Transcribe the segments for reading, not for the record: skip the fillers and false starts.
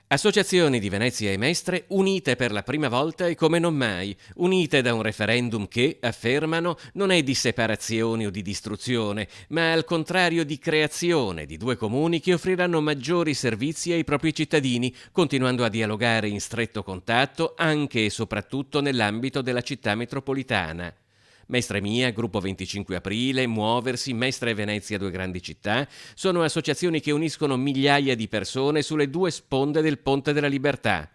Associazioni di Venezia e Mestre unite per la prima volta e come non mai, unite da un referendum che, affermano, non è di separazione o di distruzione, ma al contrario di creazione di due comuni che offriranno maggiori servizi ai propri cittadini, continuando a dialogare in stretto contatto anche e soprattutto nell'ambito della città metropolitana. Mestre Mia, Gruppo 25 Aprile, Muoversi, Mestre Venezia Due Grandi Città sono associazioni che uniscono migliaia di persone sulle due sponde del Ponte della Libertà.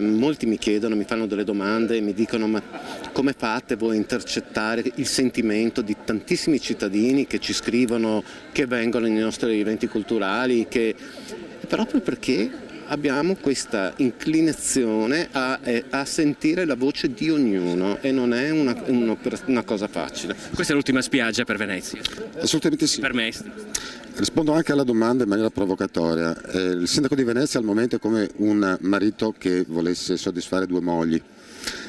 Molti mi chiedono, mi fanno delle domande, mi dicono ma come fate voi a intercettare il sentimento di tantissimi cittadini che ci scrivono, che vengono nei nostri eventi culturali, proprio perché abbiamo questa inclinazione a sentire la voce di ognuno e non è una cosa facile. Questa è l'ultima spiaggia per Venezia? Assolutamente sì. Per Mestre? Rispondo anche alla domanda in maniera provocatoria. Il sindaco di Venezia al momento è come un marito che volesse soddisfare due mogli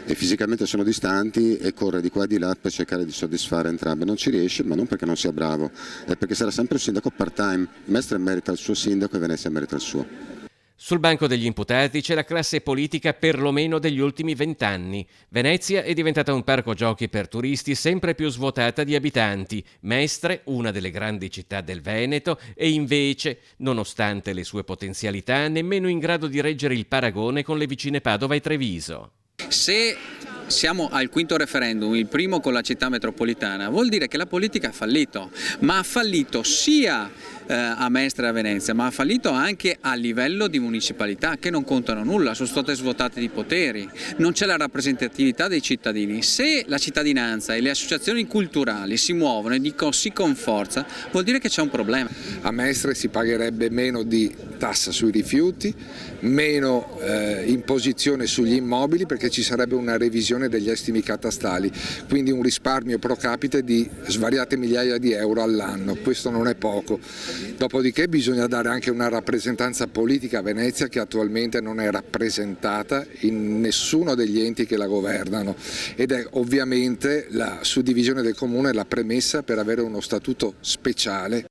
e fisicamente sono distanti e corre di qua e di là per cercare di soddisfare entrambe. Non ci riesce, ma non perché non sia bravo, è perché sarà sempre un sindaco part-time. Mestre merita il suo sindaco e Venezia merita il suo. Sul banco degli imputati c'è la classe politica perlomeno degli ultimi 20 anni. Venezia è diventata un parco giochi per turisti sempre più svuotata di abitanti. Mestre, una delle grandi città del Veneto, è invece, nonostante le sue potenzialità, nemmeno in grado di reggere il paragone con le vicine Padova e Treviso. Se siamo al quinto referendum, il primo con la città metropolitana, vuol dire che la politica ha fallito, ma ha fallito sia a Mestre e a Venezia, ma ha fallito anche a livello di municipalità che non contano nulla, sono state svuotate di poteri, non c'è la rappresentatività dei cittadini. Se la cittadinanza e le associazioni culturali si muovono e dicono sì con forza, vuol dire che c'è un problema. A Mestre si pagherebbe meno di tassa sui rifiuti, meno imposizione sugli immobili perché ci sarebbe una revisione degli estimi catastali, quindi un risparmio pro capite di svariate migliaia di euro all'anno, questo non è poco. Dopodiché bisogna dare anche una rappresentanza politica a Venezia che attualmente non è rappresentata in nessuno degli enti che la governano ed è ovviamente la suddivisione del comune la premessa per avere uno statuto speciale.